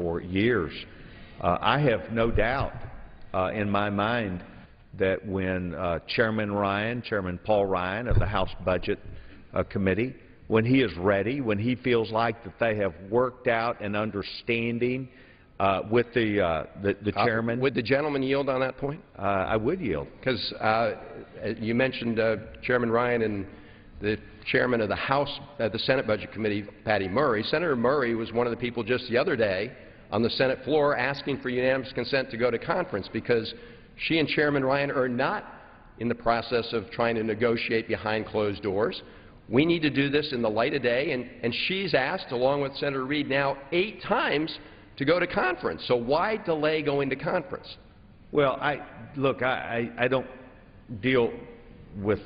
for years. I have no doubt in my mind that when Chairman Paul Ryan of the House Budget Committee, when he is ready, when he feels like that they have worked out an understanding with the chairman. Would the gentleman yield on that point? I would yield. Because you mentioned Chairman Ryan and the chairman of the House, the Senate Budget Committee, Patty Murray. Senator Murray was one of the people just the other day on the Senate floor asking for unanimous consent to go to conference because she and Chairman Ryan are not in the process of trying to negotiate behind closed doors. We need to do this in the light of day, and she's asked, along with Senator Reid now, 8 times to go to conference. So why delay going to conference? Well, look, I don't deal with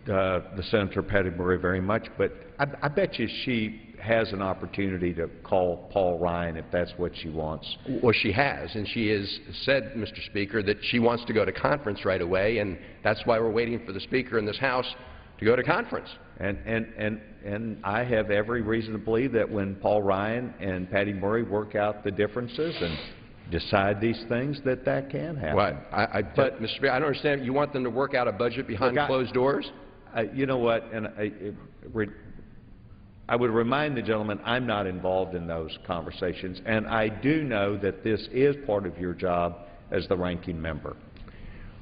the Senator Patty Murray very much, but I bet you she has an opportunity to call Paul Ryan if that's what she wants. Well, she has, and she has said, Mr. Speaker, that she wants to go to conference right away, and that's why we're waiting for the Speaker in this House to go to conference. And I have every reason to believe that when Paul Ryan and Patty Murray work out the differences and decide these things, that can happen. Well, but, Mr. Speaker, I don't understand. You want them to work out a budget behind closed doors? You know what? And I would remind the gentleman I'm not involved in those conversations, and I do know that this is part of your job as the ranking member.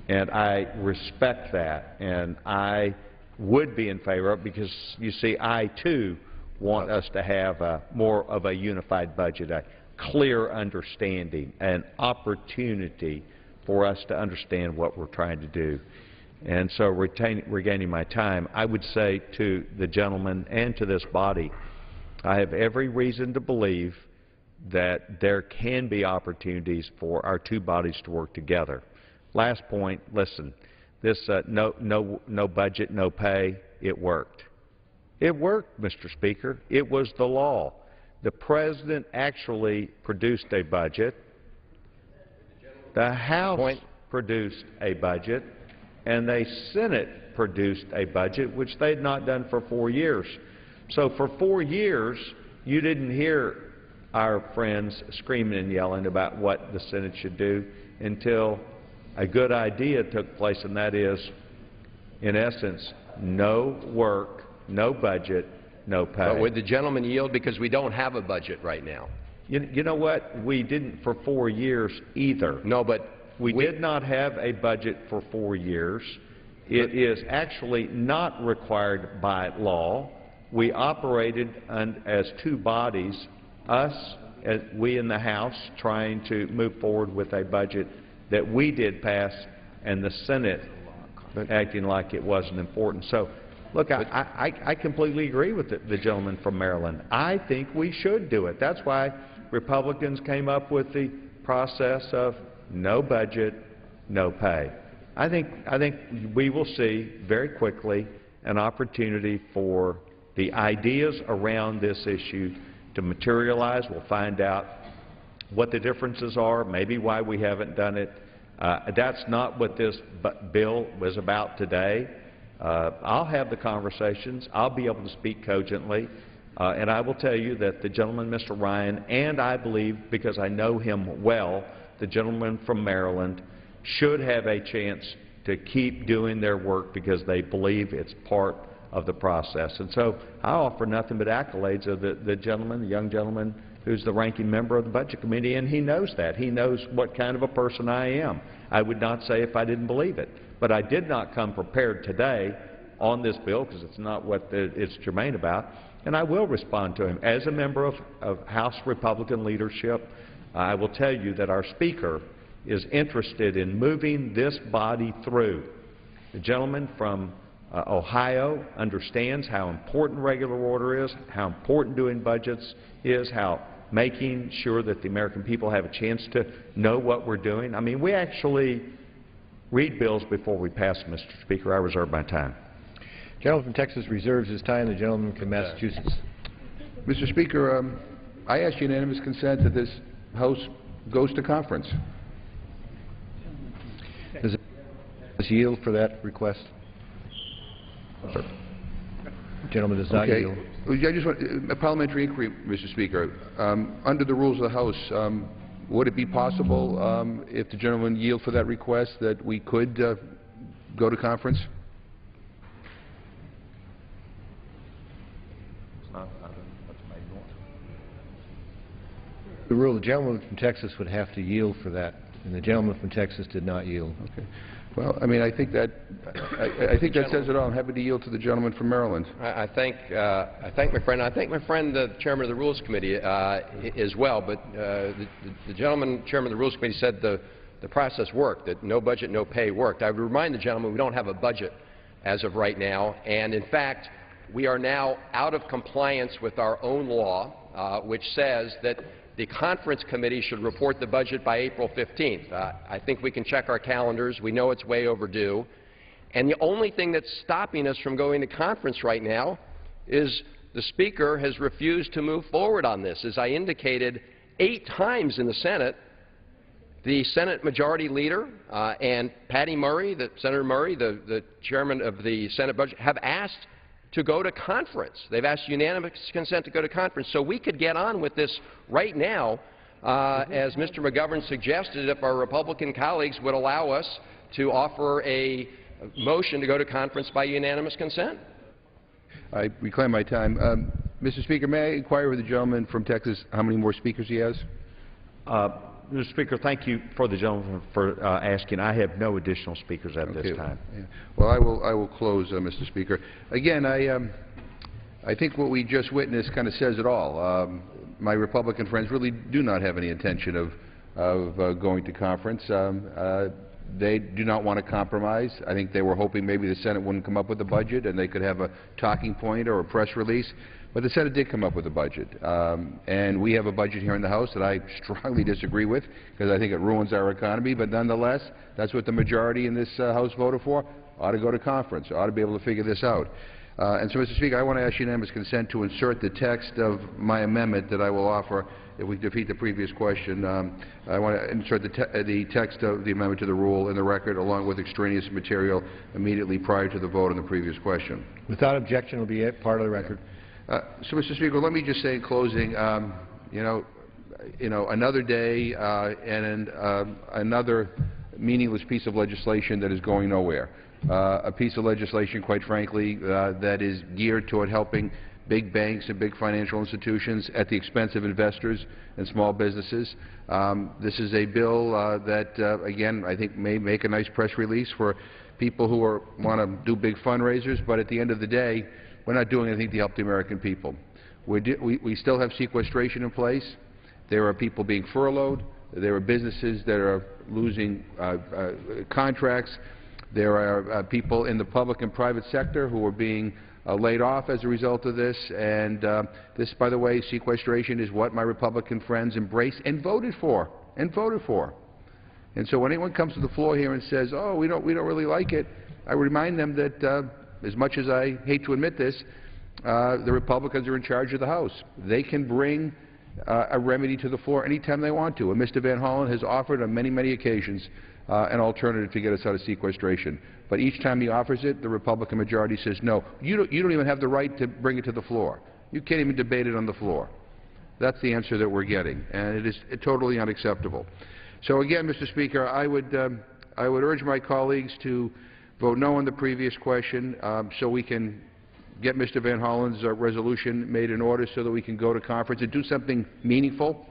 And I respect that, and I would be in favor of it because, you see, I too want us to have more of a unified budget, a clear understanding, an opportunity for us to understand what we're trying to do. And so regaining my time, I would say to the gentleman and to this body, I have every reason to believe that there can be opportunities for our two bodies to work together. Last point, listen, this no budget, no pay, it worked. It worked, Mr. Speaker. It was the law. The President actually produced a budget. The House produced a budget. And the Senate produced a budget, which they had not done for 4 years. So for 4 years, you didn't hear our friends screaming and yelling about what the Senate should do until a good idea took place, and that is, in essence, no work, no budget, no pay. But would the gentleman yield because we don't have a budget right now? You know what? We didn't for 4 years either. No, but we did not have a budget for 4 years. It is actually not required by law. We operated as two bodies, we in the House, trying to move forward with a budget that we did pass, and the Senate acting like it wasn't important. So, look, I completely agree with the gentleman from Maryland. I think we should do it. That's why Republicans came up with the process of no budget, no pay. I think we will see very quickly an opportunity for the ideas around this issue to materialize. We'll find out what the differences are, maybe why we haven't done it. That's not what this bill was about today. I'll have the conversations. I'll be able to speak cogently. And I will tell you that the gentleman, Mr. Ryan, and I believe, because I know him well, the gentleman from Maryland, should have a chance to keep doing their work because they believe it's part of the process. And so I offer nothing but accolades of the gentleman, the young gentleman, who's the ranking member of the Budget Committee, and he knows that. He knows what kind of a person I am. I would not say if I didn't believe it. But I did not come prepared today on this bill because it's not what it's germane about, and I will respond to him. As a member of House Republican leadership, I will tell you that our Speaker is interested in moving this body through. The gentleman from Ohio understands how important regular order is, how important doing budgets is, how making sure that the American people have a chance to know what we're doing. I mean, we actually read bills before we pass them, Mr. Speaker. I reserve my time. The gentleman from Texas reserves his time. The gentleman from Massachusetts. Mr. Speaker, I ask unanimous consent that this House goes to conference. Does it yield for that request? Sir. Gentleman does not Okay. yield. I just want a parliamentary inquiry, Mr. Speaker. Under the rules of the House, would it be possible, if the gentleman yield for that request, that we could go to conference? The rule, the gentleman from Texas would have to yield for that, and the gentleman from Texas did not yield. Okay. Well, I mean, I think that says it all. I'm happy to yield to the gentleman from Maryland. I thank my friend. I thank my friend, the chairman of the Rules Committee, as well. But the gentleman, chairman of the Rules Committee, said the process worked, that no budget, no pay worked. I would remind the gentleman we don't have a budget as of right now, and in fact, we are now out of compliance with our own law, which says that the conference committee should report the budget by April 15th. I think we can check our calendars. We know it's way overdue. And the only thing that's stopping us from going to conference right now is the Speaker has refused to move forward on this. As I indicated, 8 times in the Senate, the Senate Majority Leader and Patty Murray, Senator Murray, the chairman of the Senate Budget, have asked to go to conference. They've asked unanimous consent to go to conference. So we could get on with this right now, as Mr. McGovern suggested, if our Republican colleagues would allow us to offer a motion to go to conference by unanimous consent. I reclaim my time. Mr. Speaker, may I inquire with the gentleman from Texas how many more speakers he has? Mr. Speaker, thank you for the gentleman for asking. I have no additional speakers at this time. Yeah. Well, I will close, Mr. Speaker. Again, I think what we just witnessed kind of says it all. My Republican friends really do not have any intention of going to conference. They do not want to compromise. I think they were hoping maybe the Senate wouldn't come up with a budget and they could have a talking point or a press release. But the Senate did come up with a budget, and we have a budget here in the House that I strongly disagree with because I think it ruins our economy. But nonetheless, that's what the majority in this House voted for. Ought to go to conference. Ought to be able to figure this out. And so, Mr. Speaker, I want to ask unanimous consent to insert the text of my amendment that I will offer if we defeat the previous question. I want to insert the text of the amendment to the rule in the record along with extraneous material immediately prior to the vote on the previous question. Without objection, it will be part of the record. So, Mr. Speaker, let me just say in closing, another day and another meaningless piece of legislation that is going nowhere. A piece of legislation, quite frankly, that is geared toward helping big banks and big financial institutions at the expense of investors and small businesses. This is a bill that, again, I think may make a nice press release for people who want to do big fundraisers, but at the end of the day, we're not doing anything to help the American people. We still have sequestration in place. There are people being furloughed. There are businesses that are losing contracts. There are people in the public and private sector who are being laid off as a result of this. And this, by the way, sequestration is what my Republican friends embrace and voted for. And so when anyone comes to the floor here and says, oh, we don't really like it, I remind them that as much as I hate to admit this, the Republicans are in charge of the House. They can bring a remedy to the floor anytime they want to. And Mr. Van Hollen has offered on many, many occasions an alternative to get us out of sequestration. But each time he offers it, the Republican majority says, no, you don't even have the right to bring it to the floor. You can't even debate it on the floor. That's the answer that we're getting, and it is totally unacceptable. So again, Mr. Speaker, I would urge my colleagues to vote no on the previous question so we can get Mr. Van Hollen's resolution made in order so that we can go to conference and do something meaningful.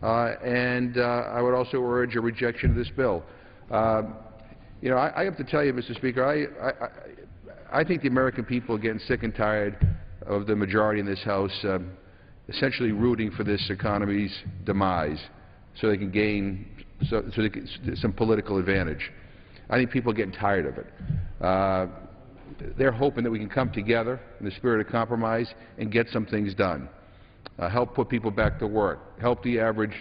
And I would also urge a rejection of this bill. I have to tell you, Mr. Speaker, I think the American people are getting sick and tired of the majority in this House essentially rooting for this economy's demise so they can gain some political advantage. I think people are getting tired of it. They're hoping that we can come together in the spirit of compromise and get some things done. Help put people back to work, help the average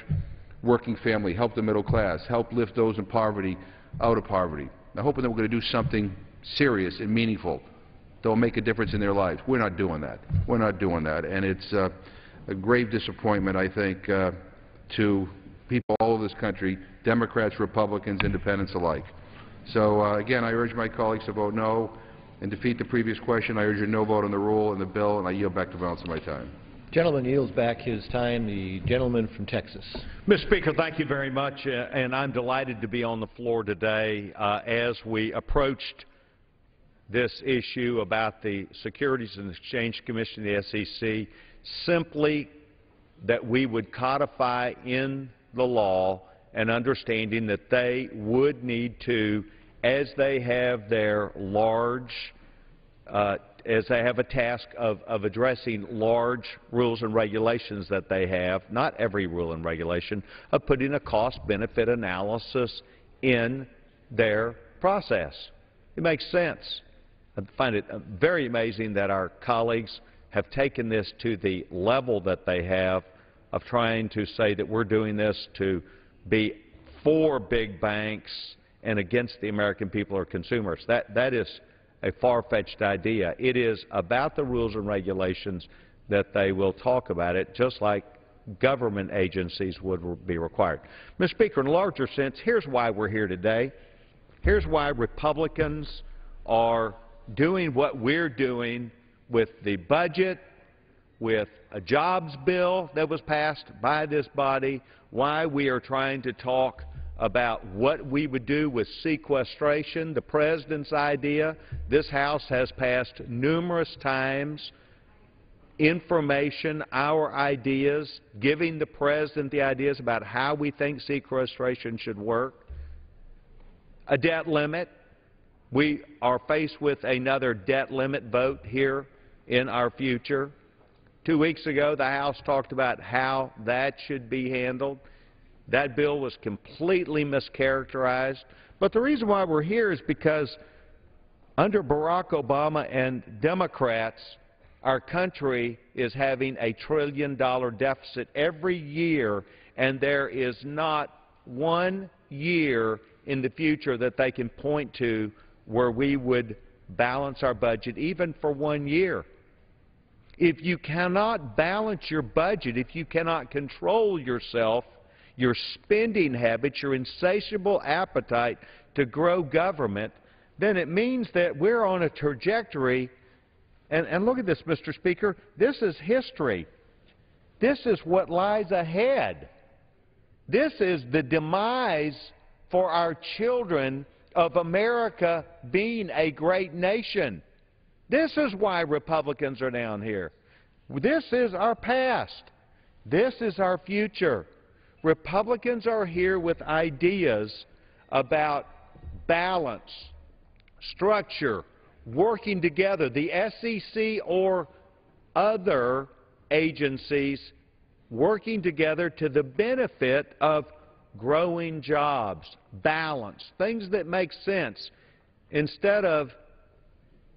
working family, help the middle class, help lift those in poverty out of poverty. I'm hoping that we're going to do something serious and meaningful that will make a difference in their lives. We're not doing that. We're not doing that. And it's a grave disappointment, I think, to people all over this country, Democrats, Republicans, Independents alike. So, again, I urge my colleagues to vote no. and defeat the previous question, I urge a no vote on the rule and the bill, and I yield back the balance of my time. Gentleman yields back his time. The gentleman from Texas. Mr. Speaker, thank you very much, and I'm delighted to be on the floor today as we approached this issue about the Securities and Exchange Commission, the SEC, simply that we would codify in the law an understanding that they would need to, as they have their large as they have a task of addressing large rules and regulations that they have, not every rule and regulation, of putting a cost-benefit analysis in their process. It makes sense. I find it very amazing that our colleagues have taken this to the level that they have of trying to say that we're doing this to be for big banks and against the American people or consumers. That is a far-fetched idea. It is about the rules and regulations that they will talk about it, just like government agencies would be required. Mr. Speaker, in a larger sense, here's why we're here today. Here's why Republicans are doing what we're doing with the budget, with a jobs bill that was passed by this body, why we are trying to talk about what we would do with sequestration, the President's idea. This House has passed numerous times information, our ideas, giving the President the ideas about how we think sequestration should work. A debt limit. We are faced with another debt limit vote here in our future. 2 weeks ago, the House talked about how that should be handled. That bill was completely mischaracterized. But the reason why we're here is because under Barack Obama and Democrats, our country is having a $1 trillion deficit every year, and there is not 1 year in the future that they can point to where we would balance our budget, even for 1 year. If you cannot balance your budget, if you cannot control yourself, your spending habits, your insatiable appetite to grow government, then it means that we're on a trajectory. And look at this, Mr. Speaker. This is history. This is what lies ahead. This is the demise for our children of America being a great nation. This is why Republicans are down here. This is our past. This is our future. Republicans are here with ideas about balance, structure, working together. The SEC or other agencies working together to the benefit of growing jobs, balance, things that make sense, instead of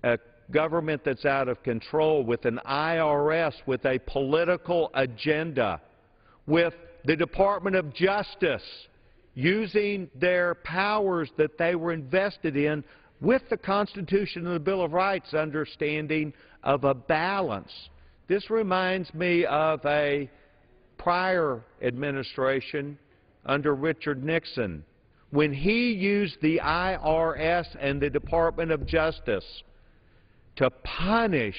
a government that's out of control with an IRS with a political agenda, with the Department of Justice using their powers that they were invested in with the Constitution and the Bill of Rights understanding of a balance. This reminds me of a prior administration under Richard Nixon, when he used the IRS and the Department of Justice to punish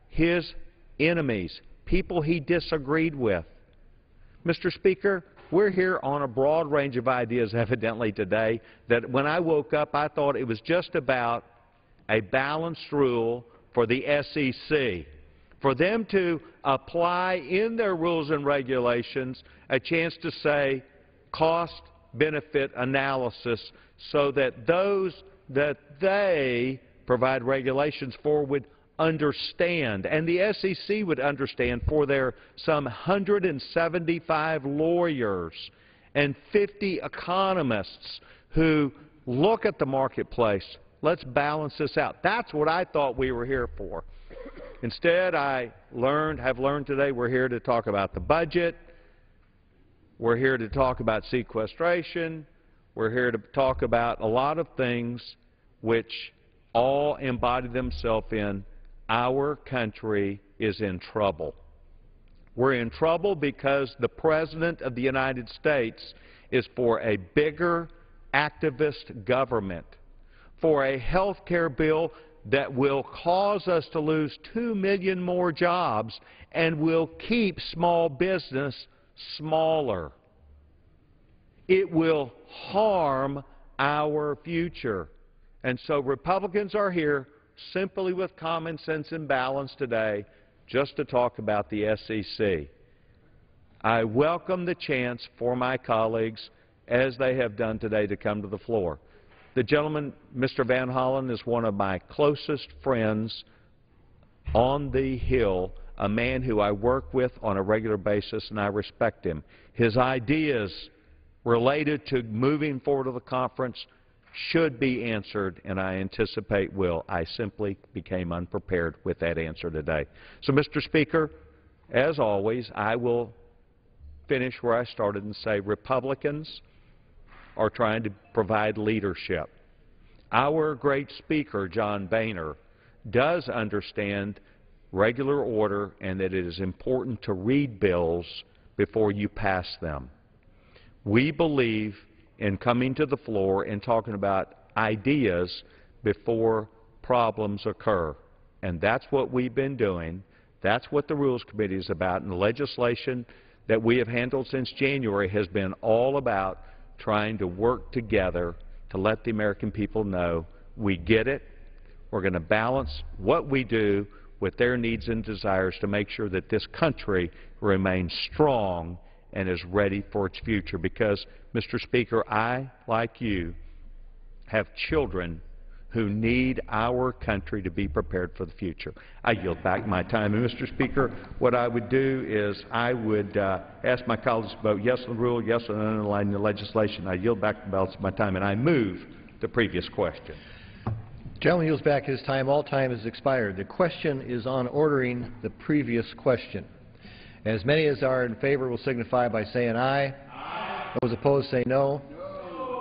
his enemies, people he disagreed with. Mr. Speaker, we're here on a broad range of ideas, evidently, today, that when I woke up, I thought it was just about a balanced rule for the SEC, for them to apply in their rules and regulations a chance to say cost-benefit analysis so that those that they provide regulations for would understand, and the SEC would understand, for their some 175 lawyers and 50 economists who look at the marketplace. Let's balance this out. That's what I thought we were here for. Instead, have learned today we're here to talk about the budget. We're here to talk about sequestration. We're here to talk about a lot of things which all embody themselves in our country is in trouble. We're in trouble because the President of the United States is for a bigger activist government, for a health care bill that will cause us to lose 2 million more jobs and will keep small business smaller. It will harm our future. And so Republicans are here simply with common sense and balance today just to talk about the SEC. I welcome the chance for my colleagues, as they have done today, to come to the floor. The gentleman, Mr. Van Hollen, is one of my closest friends on the Hill, a man who I work with on a regular basis, and I respect him. His ideas related to moving forward to the conference should be answered, and I anticipate will. I simply became unprepared with that answer today. So, Mr. Speaker, as always, I will finish where I started and say Republicans are trying to provide leadership. Our great speaker, John Boehner, does understand regular order and that it is important to read bills before you pass them. We believe in coming to the floor and talking about ideas before problems occur. And that's what we've been doing. That's what the Rules Committee is about. And the legislation that we have handled since January has been all about trying to work together to let the American people know we get it. We're going to balance what we do with their needs and desires to make sure that this country remains strong and is ready for its future. Because, Mr. Speaker, I, like you, have children who need our country to be prepared for the future. I yield back my time. And, Mr. Speaker, what I would do is I would ask my colleagues to vote yes on the rule, yes on underlining the legislation. I yield back the balance of my time, and I move the previous question. Gentleman yields back his time. All time has expired. The question is on ordering the previous question. As many as are in favor will signify by saying aye. Aye. Those opposed say no.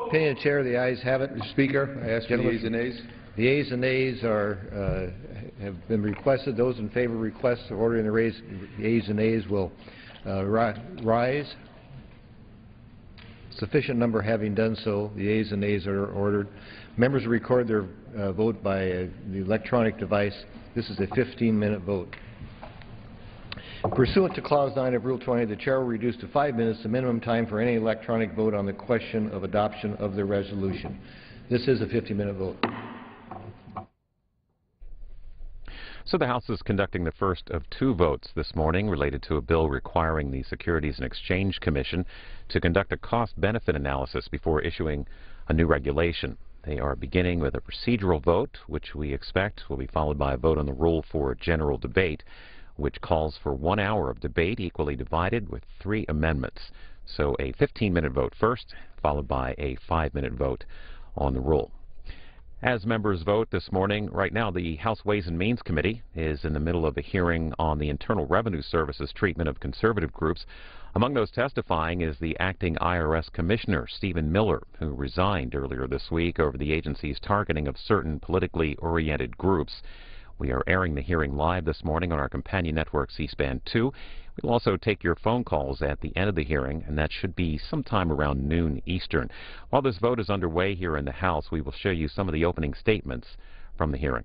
Opinion of the Chair, the ayes have it. Mr. Speaker, I ask for the ayes and nays. The ayes and nays are, have been requested. Those in favor request ordering the ayes and nays will rise. Sufficient number having done so, the ayes and nays are ordered. Members record their vote by the electronic device. This is a 15-minute vote. Pursuant to Clause 9 of Rule 20, the Chair will reduce to 5 minutes the minimum time for any electronic vote on the question of adoption of the resolution. This is a 50-minute vote. So the House is conducting the first of two votes this morning related to a bill requiring the Securities and Exchange Commission to conduct a cost-benefit analysis before issuing a new regulation. They are beginning with a procedural vote, which we expect will be followed by a vote on the rule for general debate, which calls for 1 hour of debate equally divided with 3 amendments. So a 15-minute vote first, followed by a 5-minute vote on the rule. As members vote this morning, right now the House Ways and Means Committee is in the middle of a hearing on the Internal Revenue Service's treatment of conservative groups. Among those testifying is the acting IRS Commissioner, Stephen Miller, who resigned earlier this week over the agency's targeting of certain politically oriented groups. We are airing the hearing live this morning on our companion network, C-SPAN 2. We'll also take your phone calls at the end of the hearing, and that should be sometime around noon Eastern. While this vote is underway here in the House, we will show you some of the opening statements from the hearing.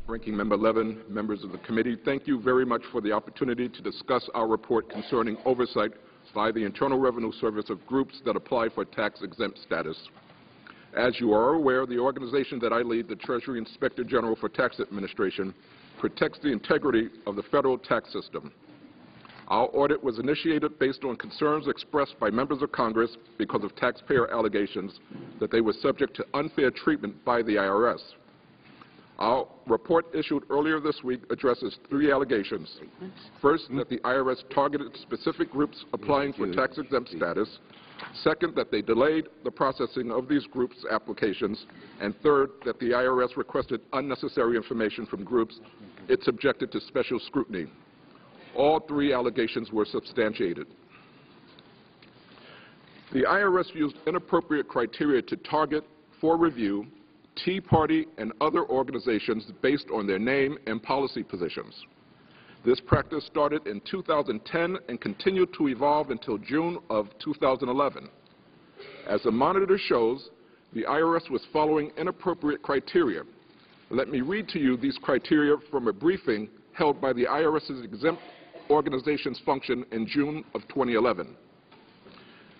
Ranking Member Levin, members of the committee, thank you very much for the opportunity to discuss our report concerning oversight by the Internal Revenue Service of groups that apply for tax-exempt status. As you are aware, the organization that I lead, the Treasury Inspector General for Tax Administration, protects the integrity of the federal tax system. Our audit was initiated based on concerns expressed by members of Congress because of taxpayer allegations that they were subject to unfair treatment by the IRS. Our report issued earlier this week addresses 3 allegations. First, that the IRS targeted specific groups applying for tax-exempt status. Second, that they delayed the processing of these groups' applications. And third, that the IRS requested unnecessary information from groups it subjected to special scrutiny. All 3 allegations were substantiated. The IRS used inappropriate criteria to target, for review, Tea Party and other organizations based on their name and policy positions. This practice started in 2010 and continued to evolve until June of 2011. As the monitor shows, the IRS was following inappropriate criteria. Let me read to you these criteria from a briefing held by the IRS's exempt organizations function in June of 2011.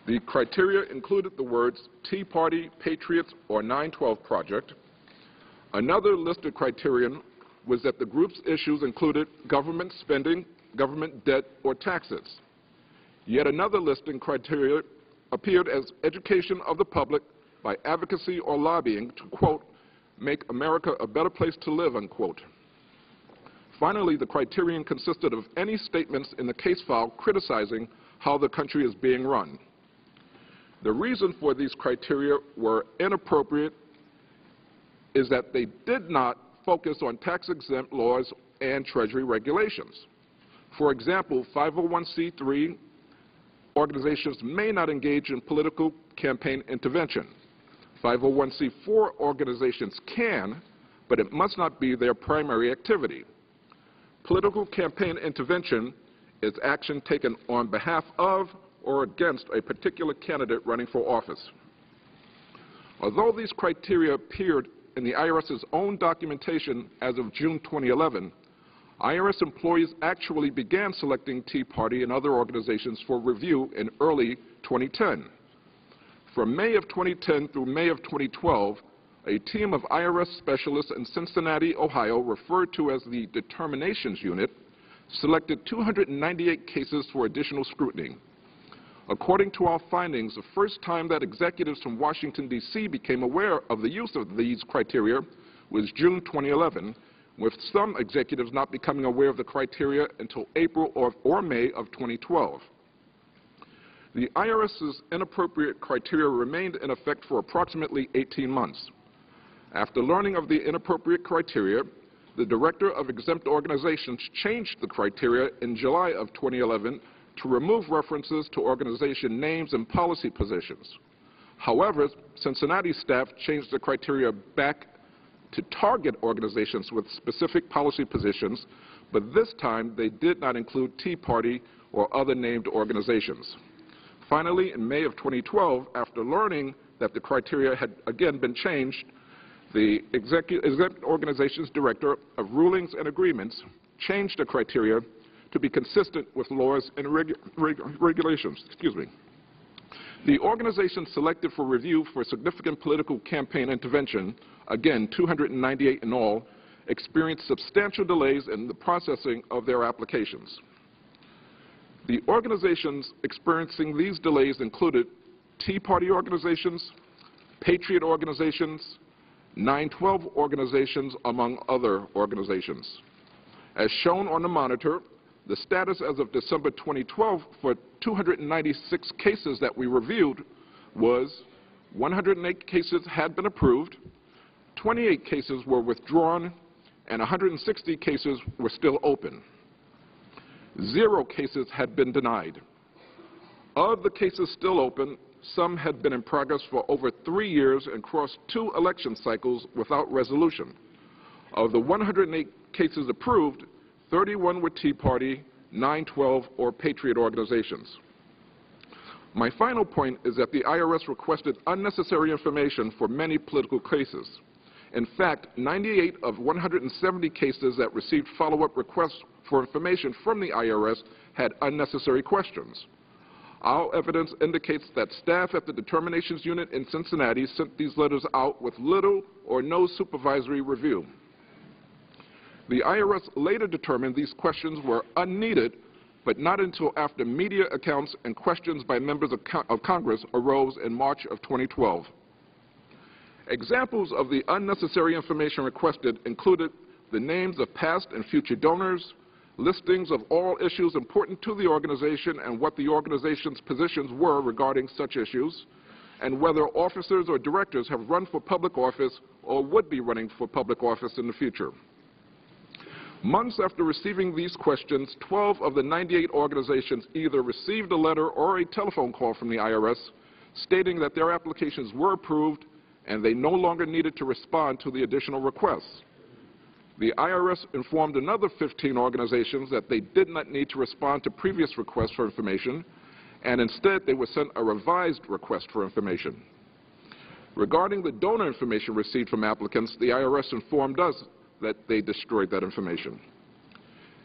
The criteria included the words Tea Party, Patriots, or 912 Project. Another listed criterion was that the group's issues included government spending, government debt, or taxes. Yet another listing criteria appeared as education of the public by advocacy or lobbying to, quote, make America a better place to live, unquote. Finally, the criterion consisted of any statements in the case file criticizing how the country is being run. The reason for these criteria were inappropriate is that they did not focus on tax-exempt laws and Treasury regulations. For example, 501c3 organizations may not engage in political campaign intervention. 501c4 organizations can, but it must not be their primary activity. Political campaign intervention is action taken on behalf of or against a particular candidate running for office. Although these criteria appeared in the IRS's own documentation as of June 2011, IRS employees actually began selecting Tea Party and other organizations for review in early 2010. From May of 2010 through May of 2012, a team of IRS specialists in Cincinnati, Ohio, referred to as the Determinations Unit, selected 298 cases for additional scrutiny. According to our findings, the first time that executives from Washington, D.C. became aware of the use of these criteria was June 2011, with some executives not becoming aware of the criteria until April or May of 2012. The IRS's inappropriate criteria remained in effect for approximately 18 months. After learning of the inappropriate criteria, the Director of Exempt Organizations changed the criteria in July of 2011 to remove references to organization names and policy positions. However, Cincinnati staff changed the criteria back to target organizations with specific policy positions, but this time they did not include Tea Party or other named organizations. Finally, in May of 2012, after learning that the criteria had again been changed, the Exempt Organizations Director of Rulings and Agreements changed the criteria to be consistent with laws and regulations. The organizations selected for review for significant political campaign intervention, again 298 in all, experienced substantial delays in the processing of their applications. The organizations experiencing these delays included Tea Party organizations, Patriot organizations, 912 organizations, among other organizations. As shown on the monitor, the status as of December 2012 for 296 cases that we reviewed was 108 cases had been approved, 28 cases were withdrawn, and 160 cases were still open. 0 cases had been denied. Of the cases still open, some had been in progress for over 3 years and crossed 2 election cycles without resolution. Of the 108 cases approved, 31 were Tea Party, 912, or Patriot organizations. My final point is that the IRS requested unnecessary information for many political cases. In fact, 98 of 170 cases that received follow-up requests for information from the IRS had unnecessary questions. Our evidence indicates that staff at the Determinations Unit in Cincinnati sent these letters out with little or no supervisory review. The IRS later determined these questions were unneeded, but not until after media accounts and questions by members of Congress arose in March of 2012. Examples of the unnecessary information requested included the names of past and future donors, listings of all issues important to the organization and what the organization's positions were regarding such issues, and whether officers or directors have run for public office or would be running for public office in the future. Months after receiving these questions, 12 of the 98 organizations either received a letter or a telephone call from the IRS stating that their applications were approved and they no longer needed to respond to the additional requests. The IRS informed another 15 organizations that they did not need to respond to previous requests for information, and instead they were sent a revised request for information. Regarding the donor information received from applicants, the IRS informed us that they destroyed that information.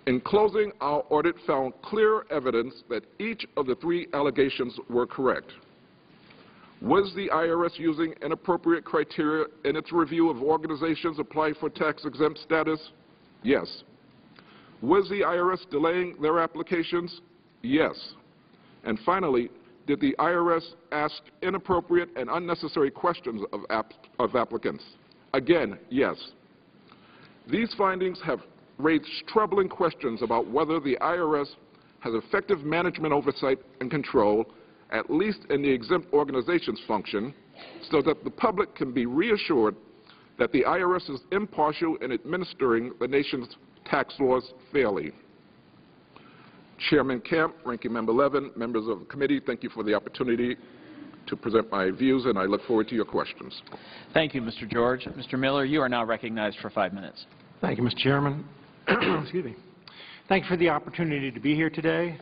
In closing, our audit found clear evidence that each of the 3 allegations were correct. Was the IRS using inappropriate criteria in its review of organizations applied for tax-exempt status? Yes. Was the IRS delaying their applications? Yes. And finally, did the IRS ask inappropriate and unnecessary questions of applicants? Again, yes. These findings have raised troubling questions about whether the IRS has effective management oversight and control, at least in the exempt organizations function, so that the public can be reassured that the IRS is impartial in administering the nation's tax laws fairly. Chairman Camp, Ranking Member Levin, members of the committee, thank you for the opportunity to present my views, and I look forward to your questions. Thank you, Mr. George. Mr. Miller, you are now recognized for 5 minutes. Thank you, Mr. Chairman. Excuse me. Thank you for the opportunity to be here today.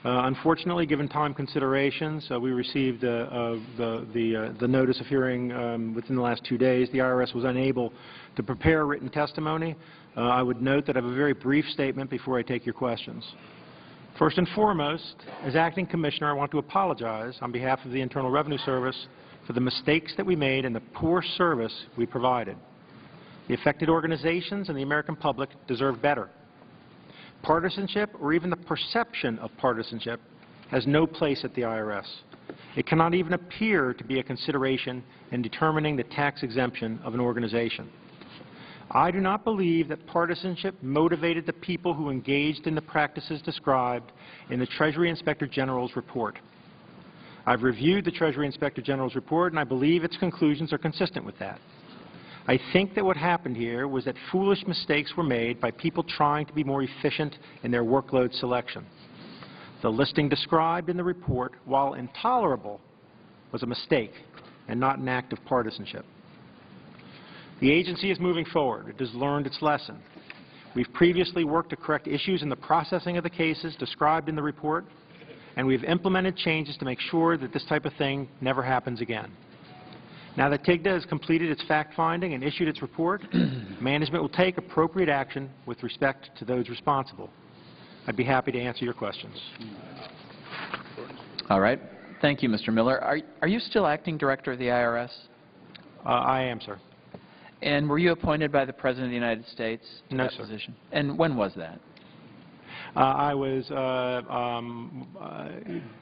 Unfortunately, given time considerations, we received the notice of hearing within the last 2 days. The IRS was unable to prepare written testimony. I would note that I have a very brief statement before I take your questions. First and foremost, as Acting Commissioner, I want to apologize on behalf of the Internal Revenue Service for the mistakes that we made and the poor service we provided. The affected organizations and the American public deserve better. Partisanship, or even the perception of partisanship, has no place at the IRS. It cannot even appear to be a consideration in determining the tax exemption of an organization. I do not believe that partisanship motivated the people who engaged in the practices described in the Treasury Inspector General's report. I've reviewed the Treasury Inspector General's report, and I believe its conclusions are consistent with that. I think that what happened here was that foolish mistakes were made by people trying to be more efficient in their workload selection. The listing described in the report, while intolerable, was a mistake and not an act of partisanship. The agency is moving forward. It has learned its lesson. We've previously worked to correct issues in the processing of the cases described in the report, and we've implemented changes to make sure that this type of thing never happens again. Now that TIGTA has completed its fact-finding and issued its report, management will take appropriate action with respect to those responsible. I'd be happy to answer your questions. All right. Thank you, Mr. Miller. Are you still Acting Director of the IRS? I am, sir. And were you appointed by the President of the United States to that position? And when was that? I was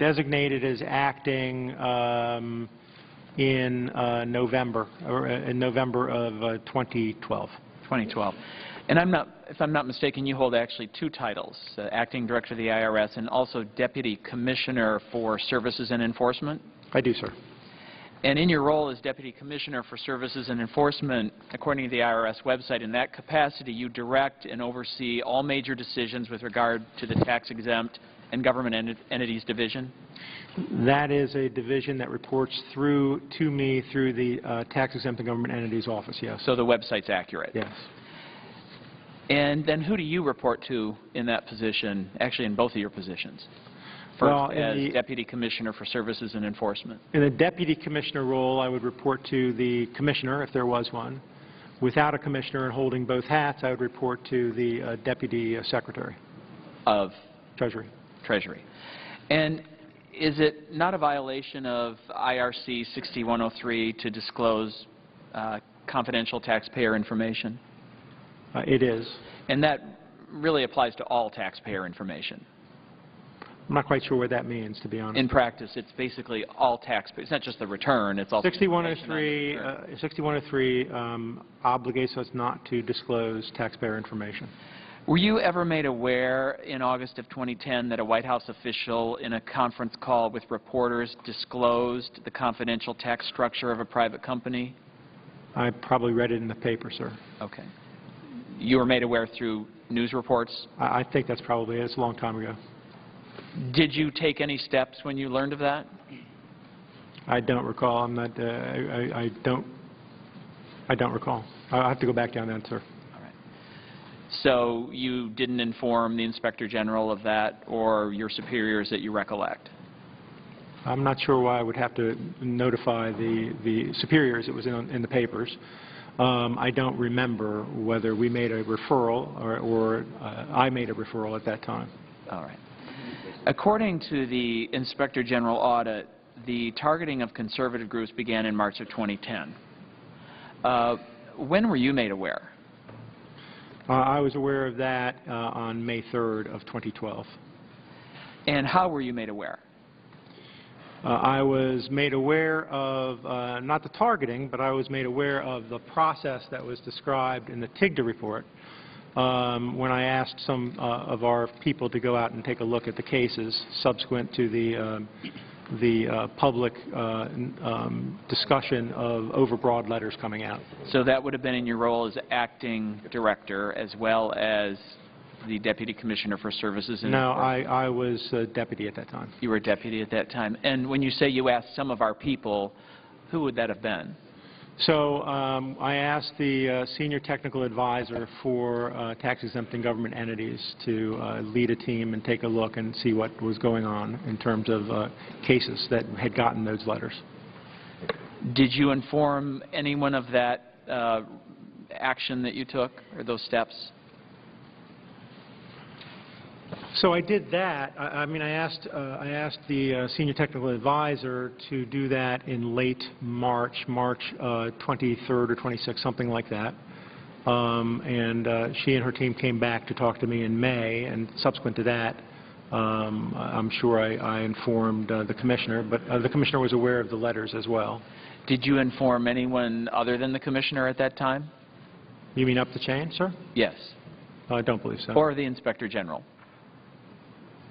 designated as acting in November of 2012. 2012. And if I'm not mistaken, you hold actually 2 titles, Acting Director of the IRS and also Deputy Commissioner for Services and Enforcement? I do, sir. And in your role as Deputy Commissioner for Services and Enforcement, according to the IRS website, in that capacity you direct and oversee all major decisions with regard to the tax-exempt and government entities division? That is a division that reports to me through the tax-exempt and government entities office, yes. So the website's accurate? Yes. And then who do you report to in that position, actually in both of your positions? First, as Deputy Commissioner for Services and Enforcement. In the Deputy Commissioner role, I would report to the Commissioner, if there was one. Without a Commissioner and holding both hats, I would report to the Deputy Secretary. Of? Treasury. Treasury. And is it not a violation of IRC 6103 to disclose confidential taxpayer information? It is. And that really applies to all taxpayer information? I'm not quite sure what that means, to be honest. In practice, it's basically all taxpayers. It's not just the return. It's also 6103 obligates us not to disclose taxpayer information. Were you ever made aware in August of 2010 that a White House official in a conference call with reporters disclosed the confidential tax structure of a private company? I probably read it in the paper, sir. Okay. You were made aware through news reports? I think that's probably it. It's a long time ago. Did you take any steps when you learned of that? I don't recall. I'm not. I don't recall. I'll have to go back down that, sir. All right. So you didn't inform the Inspector General of that or your superiors that you recollect? I'm not sure why I would have to notify the superiors. It was in the papers. I don't remember whether we made a referral or I made a referral at that time. All right. According to the Inspector General audit, the targeting of conservative groups began in March of 2010. When were you made aware? I was aware of that on May 3rd of 2012. And how were you made aware? I was made aware of not the targeting, but I was made aware of the process that was described in the TIGTA report when I asked some of our people to go out and take a look at the cases subsequent to the public discussion of overbroad letters coming out. So that would have been in your role as acting director as well as the Deputy Commissioner for Services and No, Enforcement? I was deputy at that time. You were deputy at that time. And when you say you asked some of our people, who would that have been? So I asked the senior technical advisor for tax-exempt and government entities to lead a team and take a look and see what was going on in terms of cases that had gotten those letters. Did you inform anyone of that action that you took or those steps? So I did that. I mean, I asked the senior technical advisor to do that in late March 23rd or 26th, something like that. She and her team came back to talk to me in May, and subsequent to that, I'm sure I informed the commissioner, but the commissioner was aware of the letters as well. Did you inform anyone other than the commissioner at that time? You mean up the chain, sir? Yes. I don't believe so. Or the Inspector General?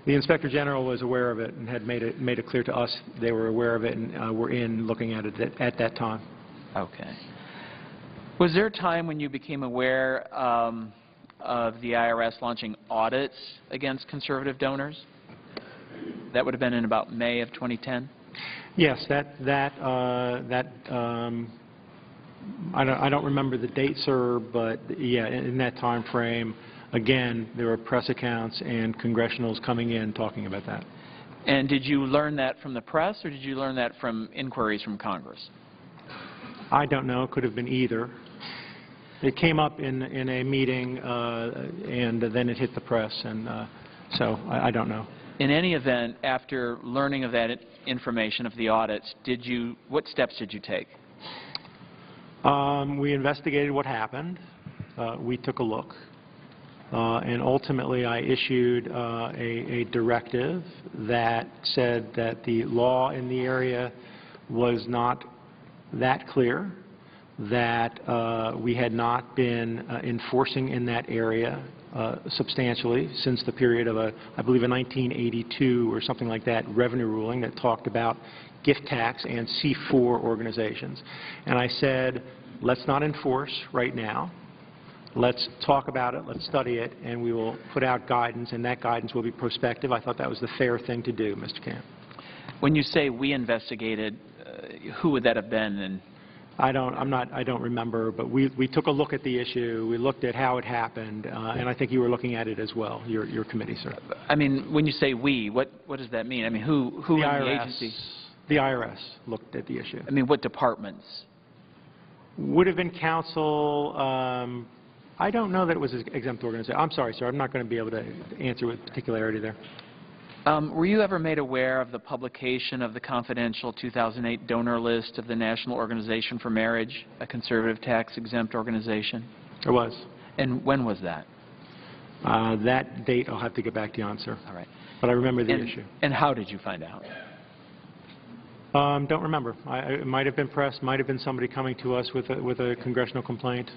The Inspector General was aware of it and had made it clear to us they were aware of it and were looking at it at that time. Okay. Was there a time when you became aware of the IRS launching audits against conservative donors? That would have been in about May of 2010? Yes, I don't remember the date, sir, but yeah, in that time frame. Again, there were press accounts and congressionals coming in talking about that. And did you learn that from the press, or did you learn that from inquiries from Congress? I don't know. It could have been either. It came up in a meeting, and then it hit the press, and so I don't know. In any event, after learning of that information of the audits, what steps did you take? We investigated what happened. We took a look. And ultimately, I issued a directive that said that the law in the area was not that clear, that we had not been enforcing in that area substantially since the period of I believe a 1982 or something like that revenue ruling that talked about gift tax and C4 organizations. And I said, let's not enforce right now. Let's talk about it, let's study it, and we will put out guidance, and that guidance will be prospective. I thought that was the fair thing to do, Mr. Camp. When you say we investigated, who would that have been? And I don't remember, but we took a look at the issue, we looked at how it happened, and I think you were looking at it as well, your committee, sir. I mean, when you say we, what does that mean? I mean, who in the agency? The IRS looked at the issue. I mean, what departments? Would have been counsel. I don't know that it was an exempt organization. I'm sorry, sir. I'm not going to be able to answer with particularity there. Were you ever made aware of the publication of the confidential 2008 donor list of the National Organization for Marriage, a conservative tax-exempt organization? There was. And when was that? That date I'll have to get back to you on, sir. All right. But I remember the issue. And how did you find out? Don't remember. It might have been press, might have been somebody coming to us with a congressional complaint.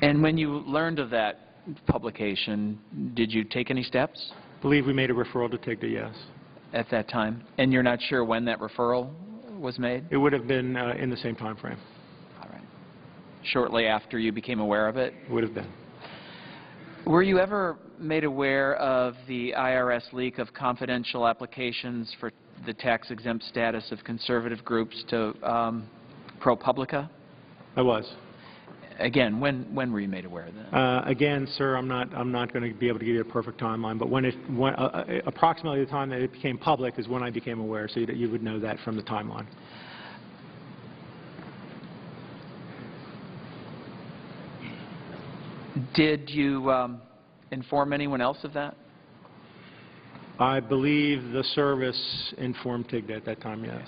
And when you learned of that publication, did you take any steps? I believe we made a referral to TIGTA, yes. At that time? And you're not sure when that referral was made? It would have been in the same time frame. All right. Shortly after you became aware of it? Would have been. Were you ever made aware of the IRS leak of confidential applications for the tax-exempt status of conservative groups to ProPublica? I was. Again, when were you made aware of that? Again, sir, I'm not going to be able to give you a perfect timeline, but approximately the time that it became public is when I became aware, so that you would know that from the timeline. Did you inform anyone else of that? I believe the service informed TIGTA at that time, yes.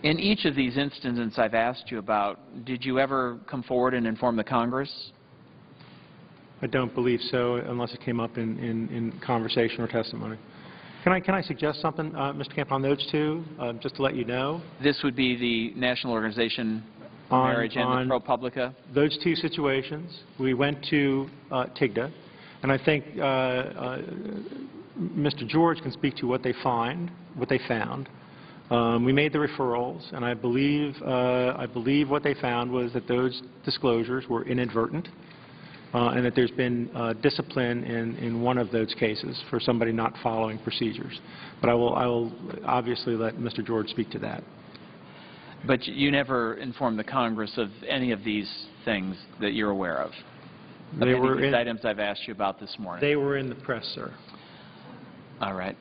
In each of these instances I've asked you about, did you ever come forward and inform the Congress? I don't believe so, unless it came up in conversation or testimony. Can I suggest something, Mr. Camp, on those two, just to let you know? This would be the National Organization for Marriage and the ProPublica? Those two situations, we went to TIGTA, and I think Mr. George can speak to what they found. We made the referrals, and I believe what they found was that those disclosures were inadvertent, and that there's been discipline in one of those cases for somebody not following procedures. But I will obviously let Mr. George speak to that. But you never informed the Congress of any of these things that you're aware of? They any were of these in, items I've asked you about this morning? They were in the press, sir. All right.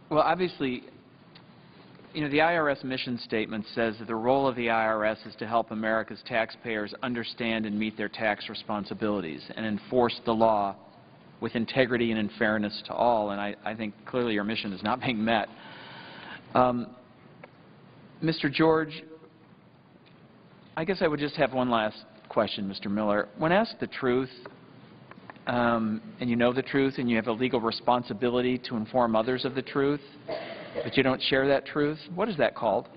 Well, obviously, you know, the IRS mission statement says that the role of the IRS is to help America's taxpayers understand and meet their tax responsibilities and enforce the law with integrity and in fairness to all. And I think clearly your mission is not being met. Mr. George, I guess I would just have one last question, Mr. Miller. When asked the truth, and you know the truth, and you have a legal responsibility to inform others of the truth, but you don't share that truth, what is that called?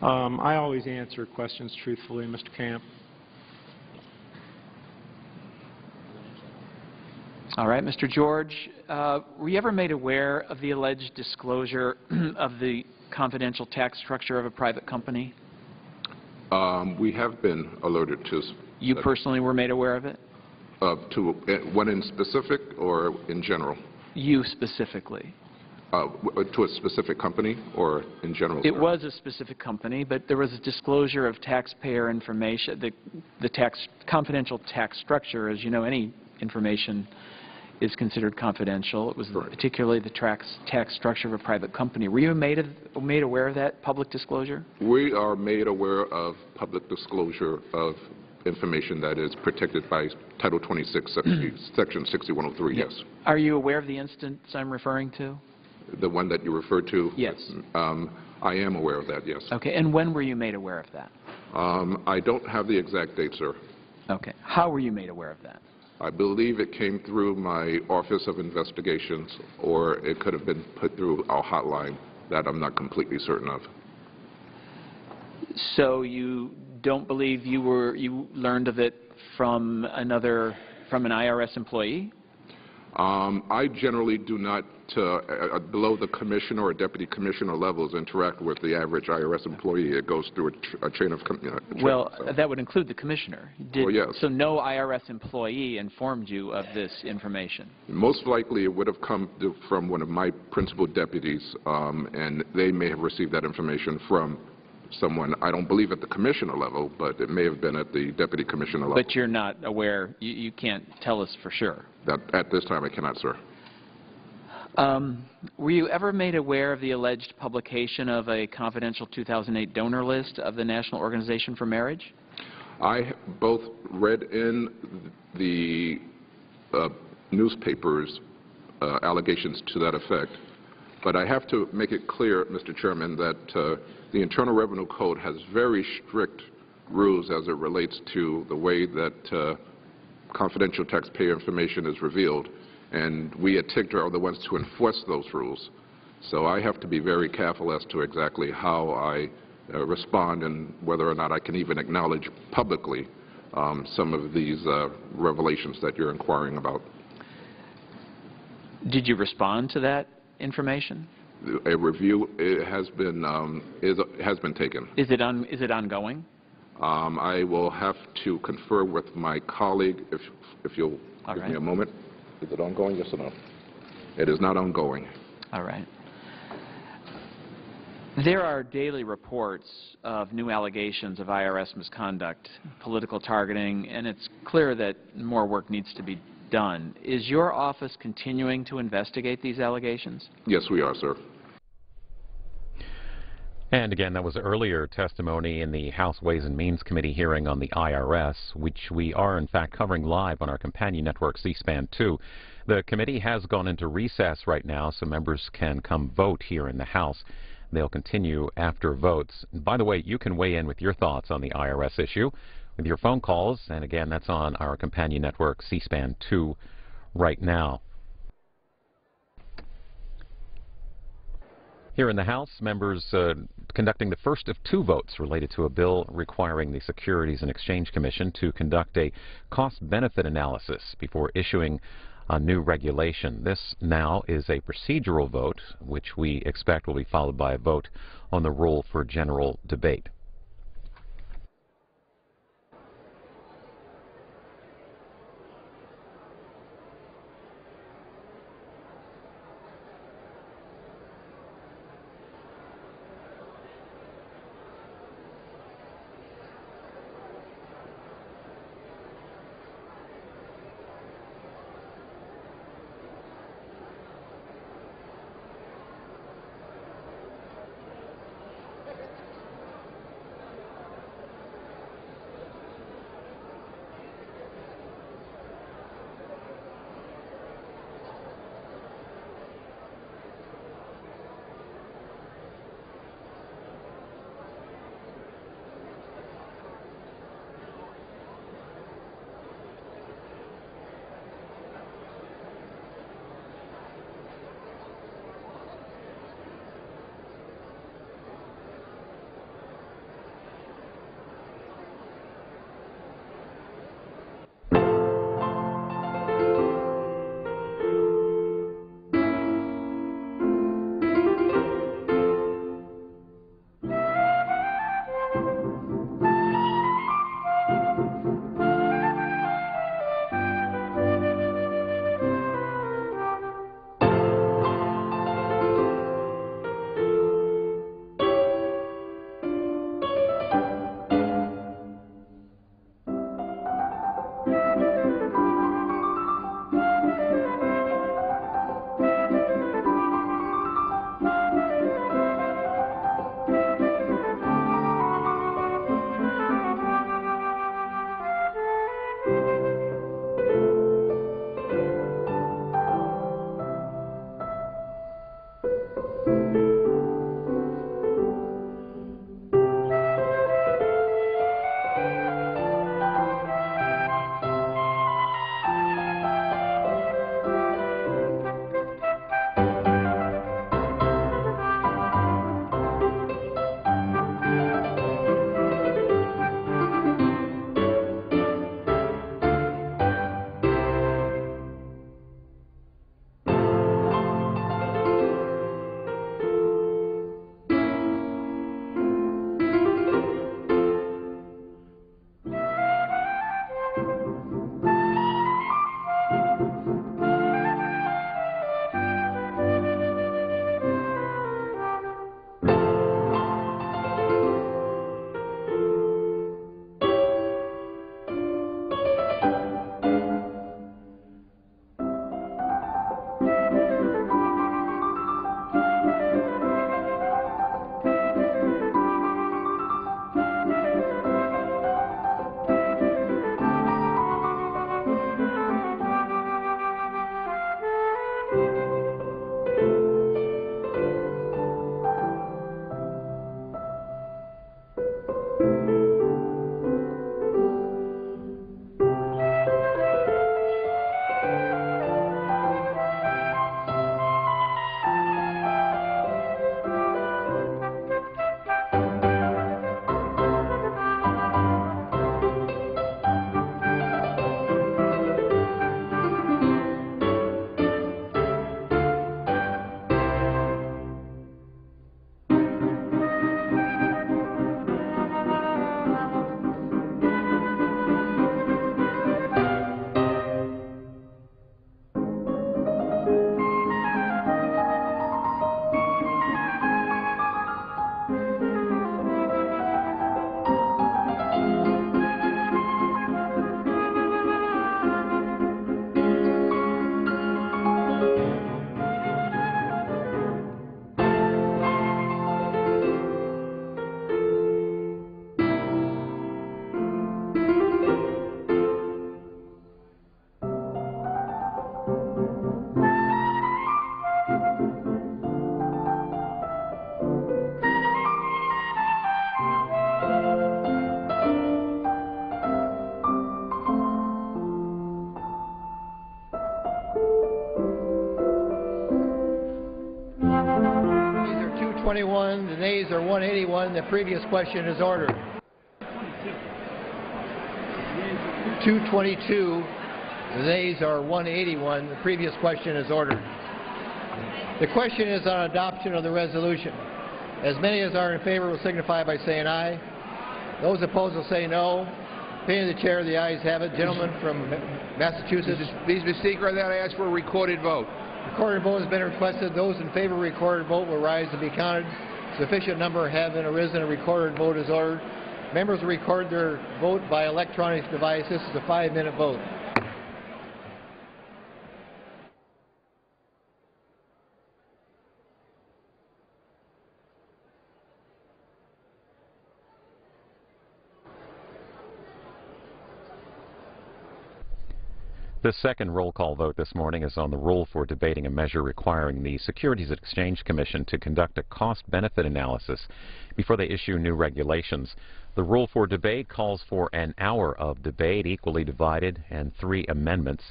I always answer questions truthfully, Mr. Camp. All right, Mr. George, were you ever made aware of the alleged disclosure of the confidential tax structure of a private company? We have been alerted to. You personally were made aware of it? To one in specific or in general? You specifically. To a specific company or in general? It was a specific company, but there was a disclosure of taxpayer information. The confidential tax structure, as you know, any information is considered confidential. It was particularly the tax structure of a private company. Were you made aware of that public disclosure? We are made aware of public disclosure of information that is protected by Title 26, Section 6103, yes. Are you aware of the instance I'm referring to? The one that you referred to? Yes. I am aware of that, yes. Okay, and when were you made aware of that? I don't have the exact date, sir. Okay. How were you made aware of that? I believe it came through my Office of Investigations, or it could have been put through our hotline. That I'm not completely certain of. So you don't believe you learned of it from an IRS employee? I generally do not, below the commissioner or deputy commissioner levels, interact with the average IRS employee. It goes through a chain of... Well, that would include the commissioner. Well, yes. So no IRS employee informed you of this information? Most likely it would have come from one of my principal deputies, and they may have received that information from someone, I don't believe at the commissioner level, but it may have been at the deputy commissioner level. But you're not aware, you can't tell us for sure? That, at this time, I cannot, sir. Were you ever made aware of the alleged publication of a confidential 2008 donor list of the National Organization for Marriage? I both read in the newspapers allegations to that effect, but I have to make it clear, Mr. Chairman, that the Internal Revenue Code has very strict rules as it relates to the way that confidential taxpayer information is revealed, and we at TIGTA are the ones to enforce those rules. So I have to be very careful as to exactly how I respond and whether or not I can even acknowledge publicly some of these revelations that you're inquiring about. Did you respond to that information? A review has been taken. Is it ongoing? I will have to confer with my colleague if you'll give me a moment. Is it ongoing, yes or no? It is not ongoing. All right. There are daily reports of new allegations of IRS misconduct, political targeting, and it's clear that more work needs to be done. Is your office continuing to investigate these allegations? Yes, we are, sir. And again, that was earlier testimony in the House Ways and Means Committee hearing on the IRS, which we are in fact covering live on our companion network C-SPAN 2. The committee has gone into recess right now, so members can come vote here in the House. They'll continue after votes. And by the way, you can weigh in with your thoughts on the IRS issue with your phone calls, and again, that's on our companion network C-SPAN 2 right now. Here in the House, members conducting the first of two votes related to a bill requiring the Securities and Exchange Commission to conduct a cost-benefit analysis before issuing a new regulation. This now is a procedural vote, which we expect will be followed by a vote on the rule for general debate. 221, the nays are 181. The previous question is ordered. 222, the nays are 181. The previous question is ordered. The question is on adoption of the resolution. As many as are in favor will signify by saying aye. Those opposed will say no. Opinion of the chair, the ayes have it. Gentleman from Massachusetts. Mr. Speaker, that I ask for a recorded vote. Recorded vote has been requested. Those in favor of recorded vote will rise to be counted. Sufficient number have been arisen. A recorded vote is ordered. Members will record their vote by electronic device. This is a 5-minute vote. The second roll call vote this morning is on the rule for debating a measure requiring the Securities and Exchange Commission to conduct a cost-benefit analysis before they issue new regulations. The rule for debate calls for an hour of debate, equally divided, and 3 amendments.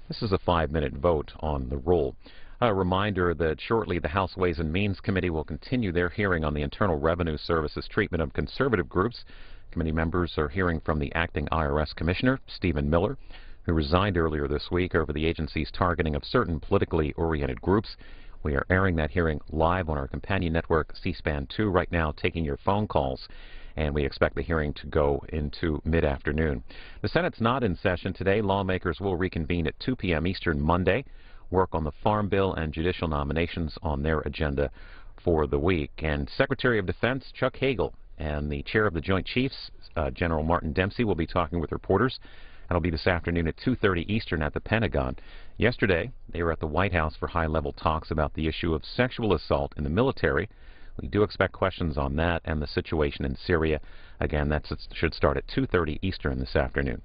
This is a 5-minute vote on the rule. A reminder that shortly the House Ways and Means Committee will continue their hearing on the Internal Revenue Service's treatment of conservative groups. Committee members are hearing from the acting IRS Commissioner, Stephen Miller, who resigned earlier this week over the agency's targeting of certain politically oriented groups. We are airing that hearing live on our companion network, C-SPAN 2, right now, taking your phone calls, and we expect the hearing to go into mid-afternoon. The Senate's not in session today. Lawmakers will reconvene at 2 p.m. Eastern Monday, work on the Farm Bill and judicial nominations on their agenda for the week. And Secretary of Defense Chuck Hagel and the Chair of the Joint Chiefs, General Martin Dempsey, will be talking with reporters. That'll be this afternoon at 2:30 Eastern at the Pentagon. Yesterday, they were at the White House for high-level talks about the issue of sexual assault in the military. We do expect questions on that and the situation in Syria. Again, that should start at 2:30 Eastern this afternoon.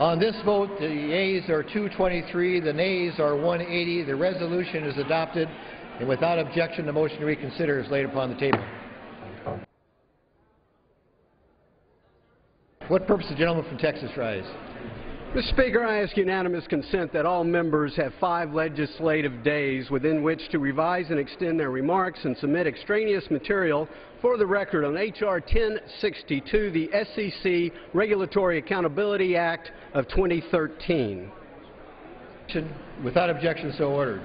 On this vote, the yeas are 223, the nays are 180. The resolution is adopted, and without objection, the motion to reconsider is laid upon the table. What purpose the gentleman from Texas rise? Mr. Speaker, I ask unanimous consent that all members have 5 legislative days within which to revise and extend their remarks and submit extraneous material for the record on H.R. 1062, the SEC Regulatory Accountability Act of 2013. Without objection, so ordered.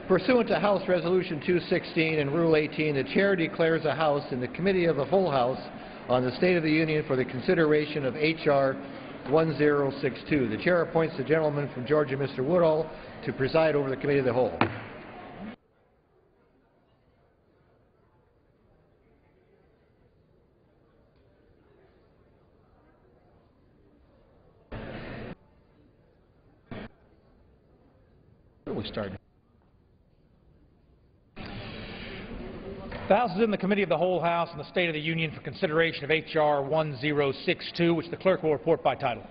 Pursuant to House Resolution 216 and Rule 18, the Chair declares a House in the Committee of the Full House on the State of the Union for the consideration of H.R. 1062. The Chair appoints the gentleman from Georgia, Mr. Woodall, to preside over the Committee of the Whole. Where are we starting? The House is in the Committee of the Whole House on the State of the Union for consideration of H.R. 1062, which the clerk will report by title.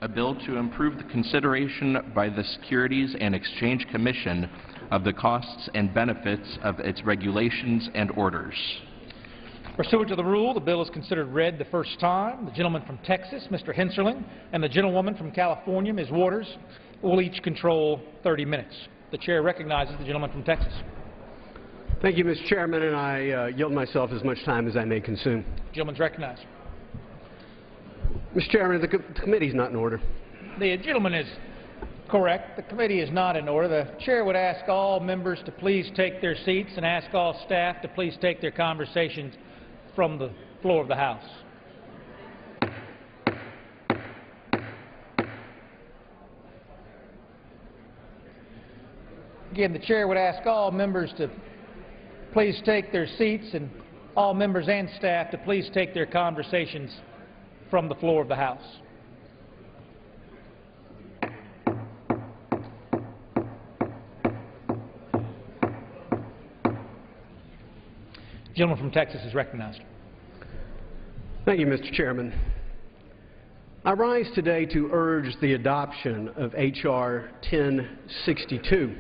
A bill to improve the consideration by the Securities and Exchange Commission of the costs and benefits of its regulations and orders. Pursuant to the rule, the bill is considered read the first time. The gentleman from Texas, Mr. Henserling, and the gentlewoman from California, Ms. Waters, will each control 30 minutes. The Chair recognizes the gentleman from Texas. Thank you, Mr. Chairman, and I yield myself as much time as I may consume. The gentleman is recognized. Mr. Chairman, the committee is not in order. The gentleman is correct. The committee is not in order. The Chair would ask all members to please take their seats and ask all staff to please take their conversations from the floor of the House. Again, the Chair would ask all members to please take their seats and all members and staff to please take their conversations from the floor of the House. The gentleman from Texas is recognized. Thank you, Mr. Chairman. I rise today to urge the adoption of H.R. 1062.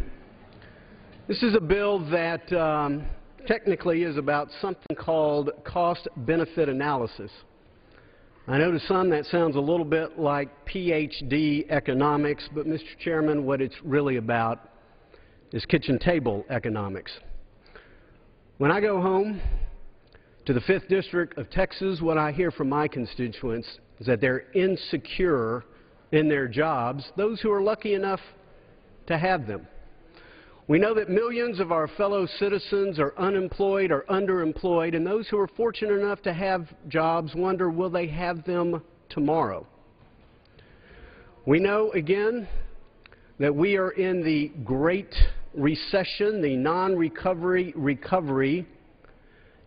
This is a bill that technically is about something called cost-benefit analysis. I know to some that sounds a little bit like PhD economics, but Mr. Chairman, what it's really about is kitchen table economics. When I go home to the 5th District of Texas, what I hear from my constituents is that they're insecure in their jobs, those who are lucky enough to have them. We know that millions of our fellow citizens are unemployed or underemployed, and those who are fortunate enough to have jobs wonder, will they have them tomorrow? We know, again, that we are in the Great Recession, the non-recovery recovery,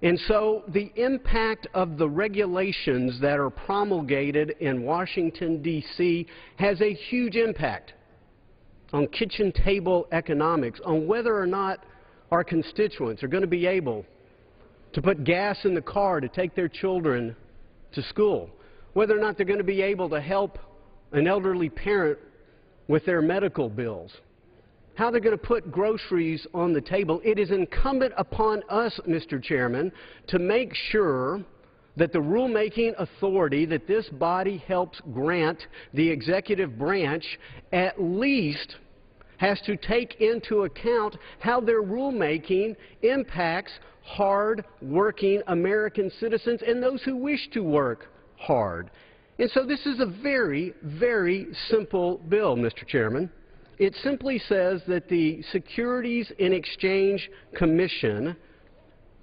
and so the impact of the regulations that are promulgated in Washington, D.C. has a huge impact on kitchen table economics, on whether or not our constituents are going to be able to put gas in the car to take their children to school, whether or not they're going to be able to help an elderly parent with their medical bills, how they're going to put groceries on the table. It is incumbent upon us, Mr. Chairman, to make sure that the rulemaking authority that this body helps grant the executive branch at least has to take into account how their rulemaking impacts hard-working American citizens and those who wish to work hard. And so this is a very, very simple bill, Mr. Chairman. It simply says that the Securities and Exchange Commission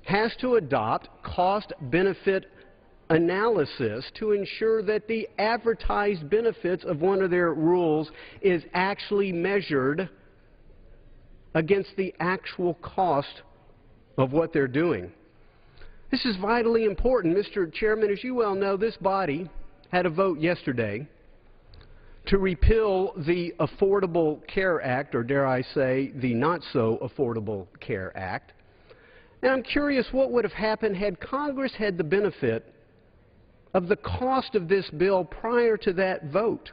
has to adopt cost-benefit analysis to ensure that the advertised benefits of one of their rules is actually measured against the actual cost of what they're doing. This is vitally important. Mr. Chairman, as you well know, this body had a vote yesterday to repeal the Affordable Care Act, or dare I say, the Not-So-Affordable Care Act. And I'm curious what would have happened had Congress had the benefit of the cost of this bill prior to that vote.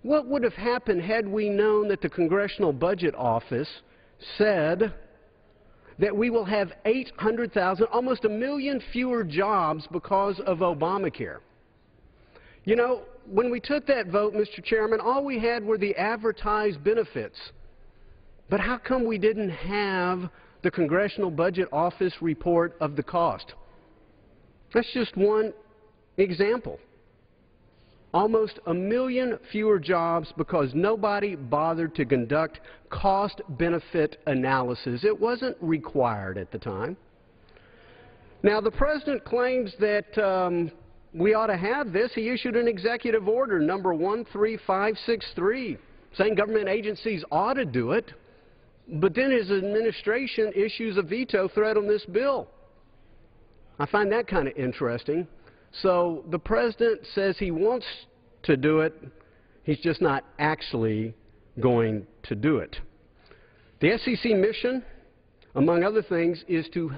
What would have happened had we known that the Congressional Budget Office said that we will have 800,000, almost 1 million fewer jobs because of Obamacare? You know, when we took that vote, Mr. Chairman, all we had were the advertised benefits. But how come we didn't have the Congressional Budget Office report of the cost? That's just one example. Almost 1 million fewer jobs because nobody bothered to conduct cost-benefit analysis. It wasn't required at the time. Now, the President claims that we ought to have this. He issued an executive order, number 13563, saying government agencies ought to do it. But then his administration issues a veto threat on this bill. I find that kind of interesting. So the President says he wants to do it. He's just not actually going to do it. The SEC mission, among other things, is to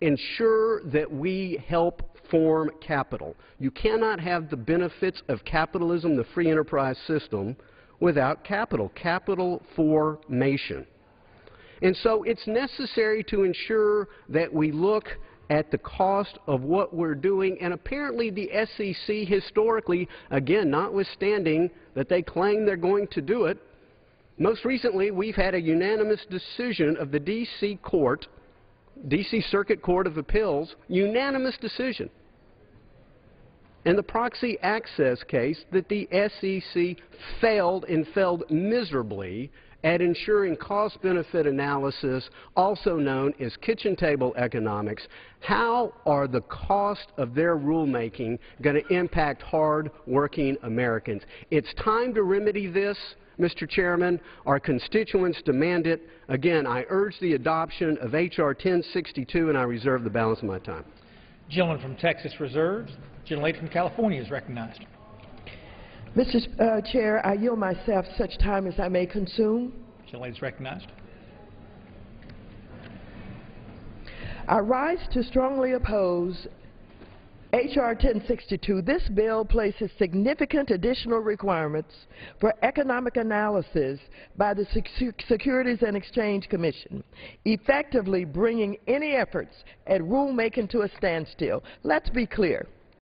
ensure that we help form capital. You cannot have the benefits of capitalism, the free enterprise system, without capital, capital formation. And so it's necessary to ensure that we look at the cost of what we're doing, and apparently the SEC historically, again, notwithstanding that they claim they're going to do it, most recently we've had a unanimous decision of the D.C. Court, D.C. Circuit Court of Appeals, unanimous decision in the proxy access case that the SEC failed and failed miserably at ensuring cost-benefit analysis, also known as kitchen table economics. How are the cost of their rulemaking going to impact hard-working Americans? It's time to remedy this, Mr. Chairman. Our constituents demand it. Again, I urge the adoption of H.R. 1062, and I reserve the balance of my time. Gentleman from Texas reserves. Gentlelady from California is recognized. Mr. Chair, I yield myself such time as I may consume. Gentlelady is recognized. I rise to strongly oppose H.R. 1062. This bill places significant additional requirements for economic analysis by the Securities and Exchange Commission, effectively bringing any efforts at rulemaking to a standstill. Let's be clear.